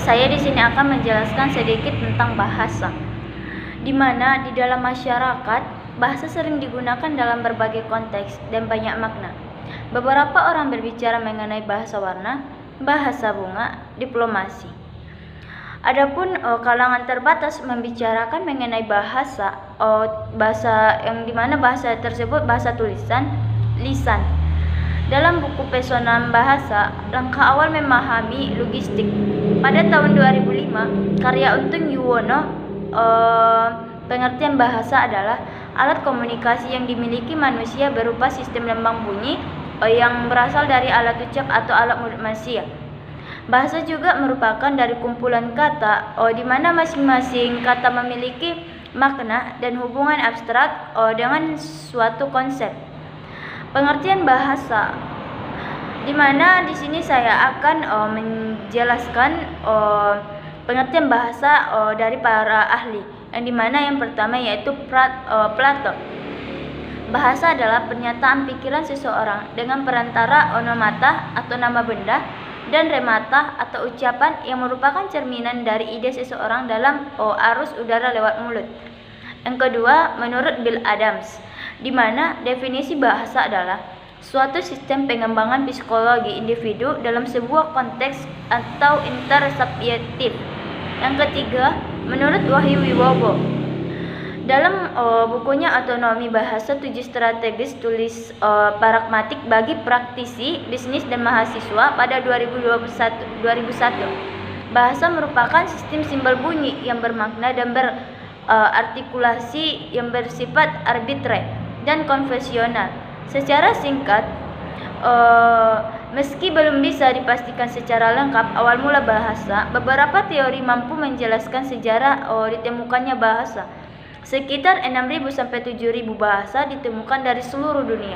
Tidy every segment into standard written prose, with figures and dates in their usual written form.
Saya di sini akan menjelaskan sedikit tentang bahasa, di mana di dalam masyarakat, bahasa sering digunakan dalam berbagai konteks dan banyak makna. Beberapa orang berbicara mengenai bahasa warna, bahasa bunga, diplomasi. Adapun kalangan terbatas membicarakan mengenai bahasa, bahasa yang dimana bahasa tersebut bahasa tulisan, lisan. Dalam buku Pesona Bahasa, langkah awal memahami logistik. Pada tahun 2005, karya Untung Yuwono, pengertian bahasa adalah alat komunikasi yang dimiliki manusia berupa sistem lambang bunyi yang berasal dari alat ucap atau alat mulut manusia. Bahasa juga merupakan dari kumpulan kata, di mana masing-masing kata memiliki makna dan hubungan abstrak dengan suatu konsep. Pengertian bahasa, di mana di sini saya akan menjelaskan pengertian bahasa dari para ahli, yang dimana yang pertama yaitu Plato. Bahasa adalah pernyataan pikiran seseorang dengan perantara onomata atau nama benda dan remata atau ucapan yang merupakan cerminan dari ide seseorang dalam arus udara lewat mulut. Yang kedua, menurut Bill Adams, di mana definisi bahasa adalah suatu sistem pengembangan psikologi individu dalam sebuah konteks atau intersubjektif. Yang ketiga, menurut Wahyu Wibowo, dalam bukunya Otonomi Bahasa 7 Strategis tulis pragmatik bagi praktisi, bisnis, dan mahasiswa pada 2001, bahasa merupakan sistem simbol bunyi yang bermakna dan artikulasi yang bersifat arbitrer dan konvensional. Secara singkat, meski belum bisa dipastikan secara lengkap awal mula bahasa, beberapa teori mampu menjelaskan sejarah ditemukannya bahasa. Sekitar 6.000 sampai 7.000 bahasa ditemukan dari seluruh dunia,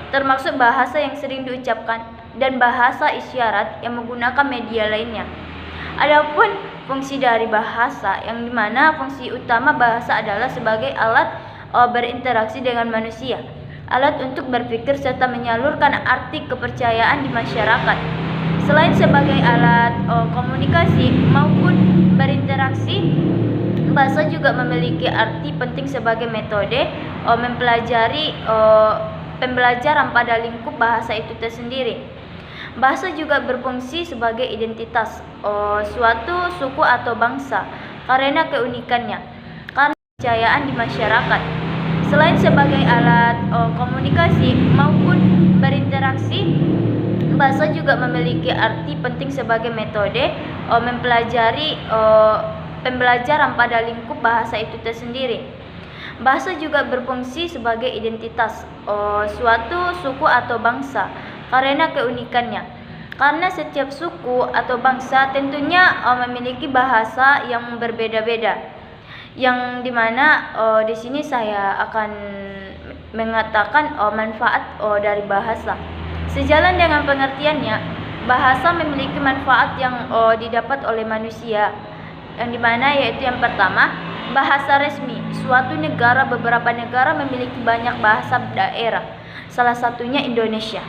termasuk bahasa yang sering diucapkan dan bahasa isyarat yang menggunakan media lainnya. Adapun fungsi dari bahasa, yang dimana fungsi utama bahasa adalah sebagai alat berinteraksi dengan manusia, alat untuk berpikir serta menyalurkan arti kepercayaan di masyarakat. Selain sebagai alat komunikasi maupun berinteraksi, bahasa juga memiliki arti penting sebagai metode pembelajaran pada lingkup bahasa itu tersendiri. Bahasa juga berfungsi sebagai identitas suatu suku atau bangsa karena keunikannya, karena kepercayaan di masyarakat. Selain sebagai alat komunikasi maupun berinteraksi, bahasa juga memiliki arti penting sebagai metode pembelajaran pada lingkup bahasa itu tersendiri. Bahasa juga berfungsi sebagai identitas suatu suku atau bangsa karena keunikannya, karena setiap suku atau bangsa tentunya memiliki bahasa yang berbeda-beda, yang dimana di sini saya akan mengatakan manfaat dari bahasa. Sejalan dengan pengertiannya, bahasa memiliki manfaat yang didapat oleh manusia, yang dimana yaitu yang pertama, bahasa resmi. Suatu negara, beberapa negara memiliki banyak bahasa daerah, salah satunya Indonesia.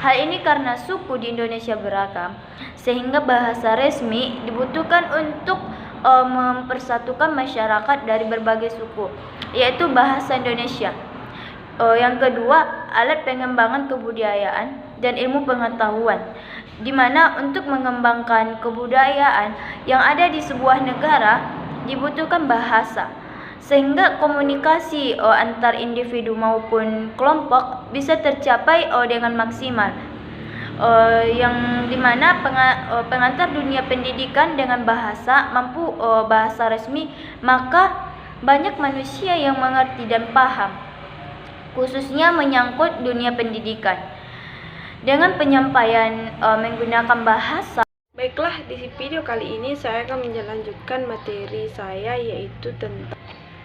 Hal ini karena suku di Indonesia beragam, sehingga bahasa resmi dibutuhkan untuk mempersatukan masyarakat dari berbagai suku, yaitu bahasa Indonesia. Yang kedua, alat pengembangan kebudayaan dan ilmu pengetahuan, di mana untuk mengembangkan kebudayaan yang ada di sebuah negara dibutuhkan bahasa, sehingga komunikasi antar individu maupun kelompok bisa tercapai dengan maksimal, yang dimana pengantar dunia pendidikan dengan bahasa mampu bahasa resmi, maka banyak manusia yang mengerti dan paham, khususnya menyangkut dunia pendidikan. Dengan penyampaian menggunakan bahasa. Baiklah, di video kali ini saya akan melanjutkan materi saya, yaitu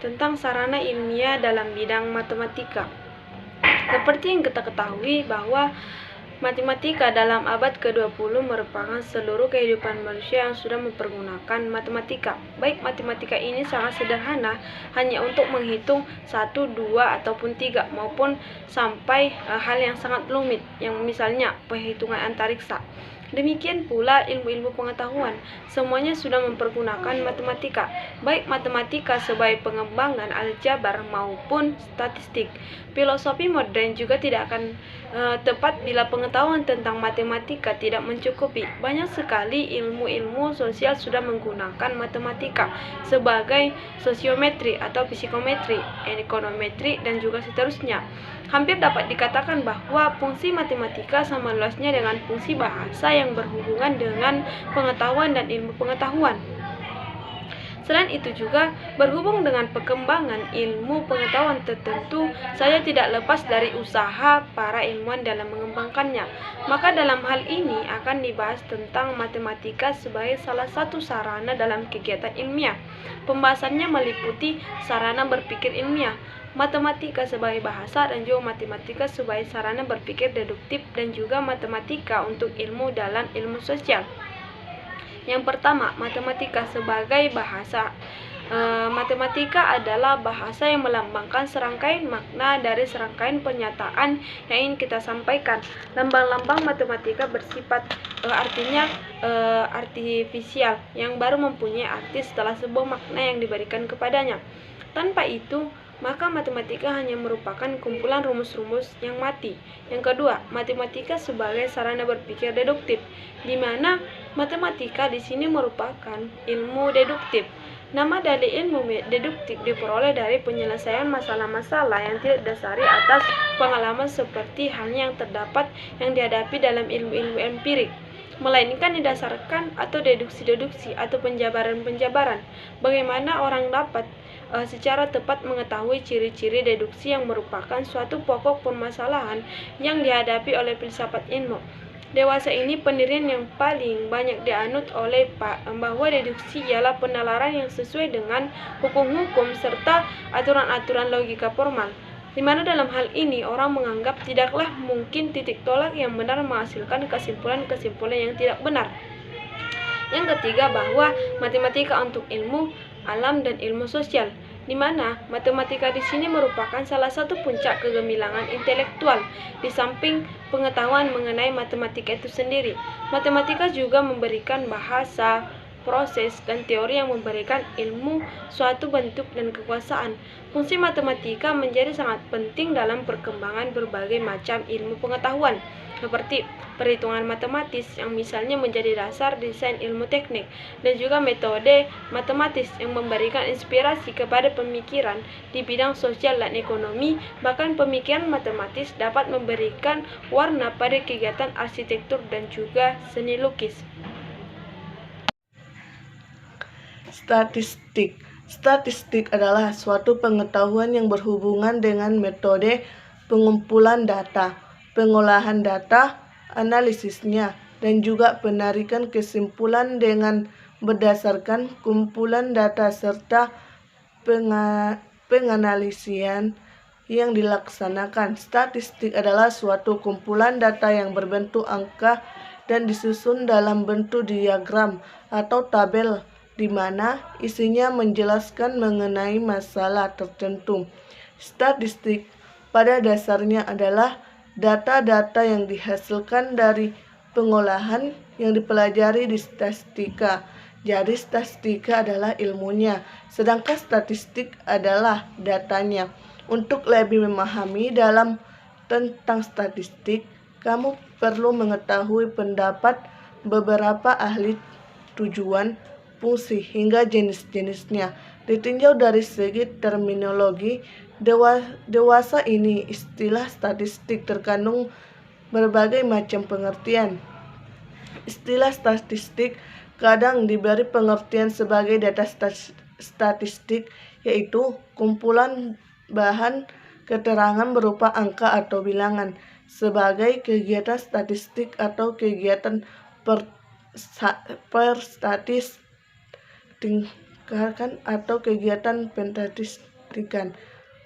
tentang sarana ilmiah dalam bidang matematika. Seperti yang kita ketahui bahwa matematika dalam abad ke-20 merupakan seluruh kehidupan manusia yang sudah mempergunakan matematika. Baik matematika ini sangat sederhana, hanya untuk menghitung 1, 2, ataupun 3, maupun sampai hal yang sangat rumit, yang misalnya perhitungan antariksa. Demikian pula ilmu-ilmu pengetahuan, semuanya sudah mempergunakan matematika, baik matematika sebagai pengembangan aljabar maupun statistik. Filosofi modern juga tidak akan tepat bila pengetahuan tentang matematika tidak mencukupi. Banyak sekali ilmu-ilmu sosial sudah menggunakan matematika sebagai sosiometri atau psikometri, ekonometri, dan juga seterusnya. Hampir dapat dikatakan bahwa fungsi matematika sama luasnya dengan fungsi bahasa yang berhubungan dengan pengetahuan dan ilmu pengetahuan. Selain itu juga, berhubung dengan perkembangan ilmu pengetahuan tertentu, saya tidak lepas dari usaha para ilmuwan dalam mengembangkannya. Maka dalam hal ini akan dibahas tentang matematika sebagai salah satu sarana dalam kegiatan ilmiah. Pembahasannya meliputi sarana berpikir ilmiah, matematika sebagai bahasa, dan juga matematika sebagai sarana berpikir deduktif, dan juga matematika untuk ilmu dalam ilmu sosial. Yang pertama, matematika sebagai bahasa. Matematika adalah bahasa yang melambangkan serangkaian makna dari serangkaian pernyataan yang ingin kita sampaikan. Lambang-lambang matematika bersifat artifisial yang baru mempunyai arti setelah sebuah makna yang diberikan kepadanya. Tanpa itu, maka matematika hanya merupakan kumpulan rumus-rumus yang mati. Yang kedua, matematika sebagai sarana berpikir deduktif, di mana matematika di sini merupakan ilmu deduktif. Nama dari ilmu deduktif diperoleh dari penyelesaian masalah-masalah yang tidak didasari atas pengalaman seperti halnya yang terdapat yang dihadapi dalam ilmu-ilmu empirik, melainkan didasarkan atau deduksi-deduksi atau penjabaran-penjabaran. Bagaimana orang dapat secara tepat mengetahui ciri-ciri deduksi yang merupakan suatu pokok permasalahan yang dihadapi oleh filsafat ilmu. Dewasa ini pendirian yang paling banyak dianut oleh bahwa deduksi ialah penalaran yang sesuai dengan hukum-hukum serta aturan-aturan logika formal, di mana dalam hal ini orang menganggap tidaklah mungkin titik tolak yang benar menghasilkan kesimpulan-kesimpulan yang tidak benar. Yang ketiga, bahwa matematika untuk ilmu alam dan ilmu sosial, di mana matematika di sini merupakan salah satu puncak kegemilangan intelektual. Di samping pengetahuan mengenai matematika itu sendiri, matematika juga memberikan bahasa, proses, dan teori yang memberikan ilmu suatu bentuk dan kekuasaan. Fungsi matematika menjadi sangat penting dalam perkembangan berbagai macam ilmu pengetahuan, seperti perhitungan matematis yang misalnya menjadi dasar desain ilmu teknik, dan juga metode matematis yang memberikan inspirasi kepada pemikiran di bidang sosial dan ekonomi. Bahkan pemikiran matematis dapat memberikan warna pada kegiatan arsitektur dan juga seni lukis. Statistik. Statistik adalah suatu pengetahuan yang berhubungan dengan metode pengumpulan data, pengolahan data, analisisnya, dan juga penarikan kesimpulan dengan berdasarkan kumpulan data serta penganalisian yang dilaksanakan. Statistik adalah suatu kumpulan data yang berbentuk angka dan disusun dalam bentuk diagram atau tabel, di mana isinya menjelaskan mengenai masalah tertentu. Statistik pada dasarnya adalah data-data yang dihasilkan dari pengolahan yang dipelajari di statistika. Jadi statistika adalah ilmunya, sedangkan statistik adalah datanya. Untuk lebih memahami tentang statistik, kamu perlu mengetahui pendapat beberapa ahli, tujuan, fungsi, hingga jenis-jenisnya. Ditinjau dari segi terminologi, dewasa ini istilah statistik terkandung berbagai macam pengertian. Istilah statistik kadang diberi pengertian sebagai data statistik, yaitu kumpulan bahan keterangan berupa angka atau bilangan, sebagai kegiatan statistik atau kegiatan perstatistikan atau kegiatan penstatistikan.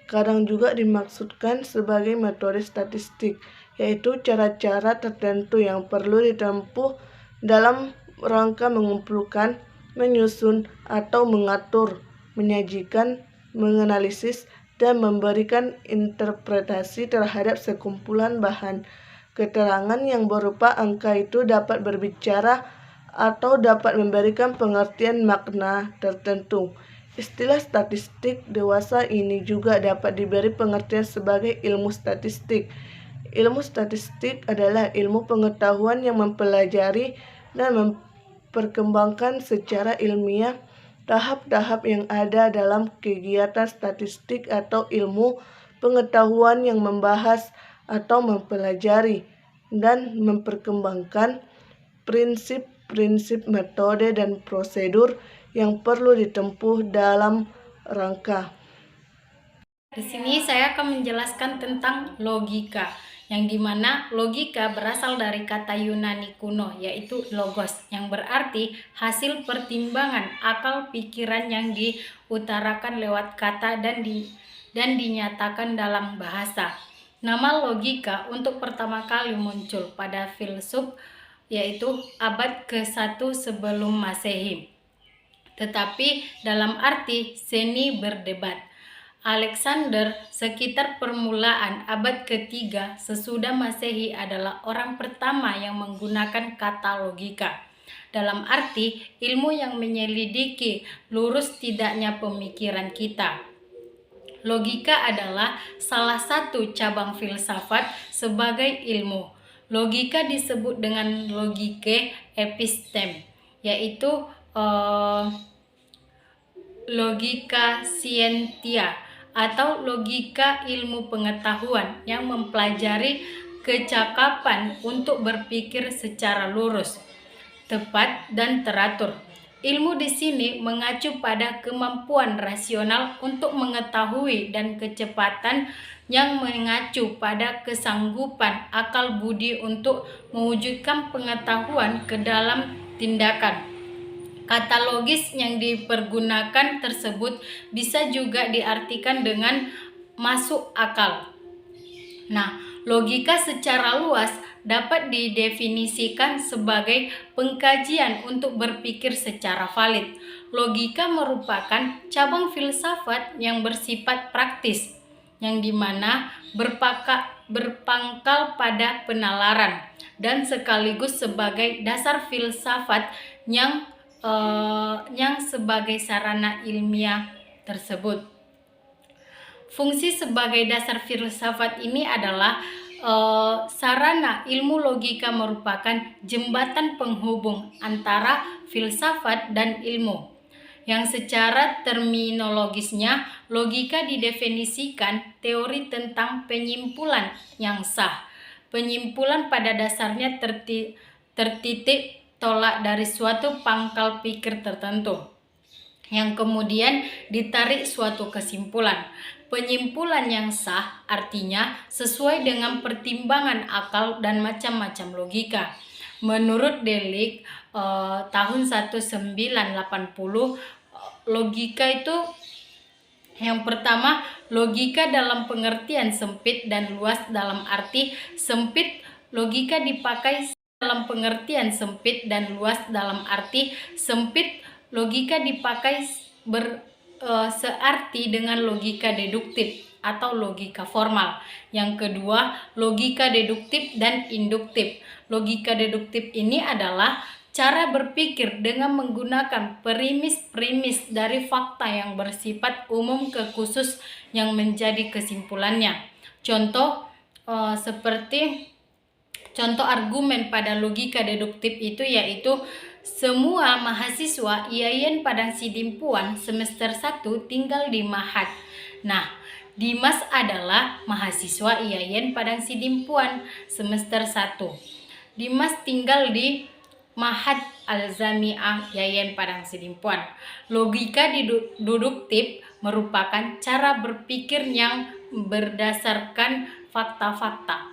Kadang juga dimaksudkan sebagai metode statistik, yaitu cara-cara tertentu yang perlu ditempuh dalam rangka mengumpulkan, menyusun, atau mengatur, menyajikan, menganalisis, dan memberikan interpretasi terhadap sekumpulan bahan. Keterangan yang berupa angka itu dapat berbicara atau dapat memberikan pengertian makna tertentu. Istilah statistik dewasa ini juga dapat diberi pengertian sebagai ilmu statistik. Ilmu statistik adalah ilmu pengetahuan yang mempelajari dan memperkembangkan secara ilmiah tahap-tahap yang ada dalam kegiatan statistik atau ilmu pengetahuan yang membahas atau mempelajari dan memperkembangkan prinsip-prinsip, metode, dan prosedur yang perlu ditempuh dalam rangka. Di sini saya akan menjelaskan tentang logika, yang dimana logika berasal dari kata Yunani kuno, yaitu logos, yang berarti hasil pertimbangan akal pikiran yang diutarakan lewat kata dan dinyatakan dalam bahasa. Nama logika untuk pertama kali muncul pada filsuf, yaitu abad ke-1 sebelum Masehi. Tetapi dalam arti seni berdebat. Alexander sekitar permulaan abad ke-3 sesudah Masehi adalah orang pertama yang menggunakan kata logika. Dalam arti ilmu yang menyelidiki lurus tidaknya pemikiran kita. Logika adalah salah satu cabang filsafat sebagai ilmu. Logika disebut dengan logike episteme, yaitu logika scientia atau logika ilmu pengetahuan yang mempelajari kecakapan untuk berpikir secara lurus, tepat, dan teratur. Ilmu di sini mengacu pada kemampuan rasional untuk mengetahui dan kecepatan yang mengacu pada kesanggupan akal budi untuk mewujudkan pengetahuan ke dalam tindakan. Kata logis yang dipergunakan tersebut bisa juga diartikan dengan masuk akal. Nah, logika secara luas dapat didefinisikan sebagai pengkajian untuk berpikir secara valid. Logika merupakan cabang filsafat yang bersifat praktis, yang dimana berpangkal pada penalaran dan sekaligus sebagai dasar filsafat yang sebagai sarana ilmiah tersebut. Fungsi sebagai dasar filsafat ini adalah sarana ilmu logika merupakan jembatan penghubung antara filsafat dan ilmu, yang secara terminologisnya logika didefinisikan teori tentang penyimpulan yang sah. Penyimpulan pada dasarnya tertitik tolak dari suatu pangkal pikir tertentu, yang kemudian ditarik suatu kesimpulan. Penyimpulan yang sah artinya sesuai dengan pertimbangan akal dan macam-macam logika. Menurut Delitzsch tahun 1980, logika itu yang pertama, logika dalam pengertian sempit dan luas. Dalam arti sempit, logika dipakai dalam pengertian sempit dan luas. Dalam arti sempit, logika dipakai searti dengan logika deduktif atau logika formal. Yang kedua, logika deduktif dan induktif. Logika deduktif ini adalah cara berpikir dengan menggunakan premis-premis dari fakta yang bersifat umum ke khusus yang menjadi kesimpulannya. Contoh argumen pada logika deduktif itu yaitu semua mahasiswa IAIN Padang Sidimpuan semester 1 tinggal di Mahat. Nah, Dimas adalah mahasiswa IAIN Padang Sidimpuan semester 1. Dimas tinggal di Mahat Al-Jami'ah IAIN Padang Sidimpuan. Logika deduktif merupakan cara berpikir yang berdasarkan fakta-fakta.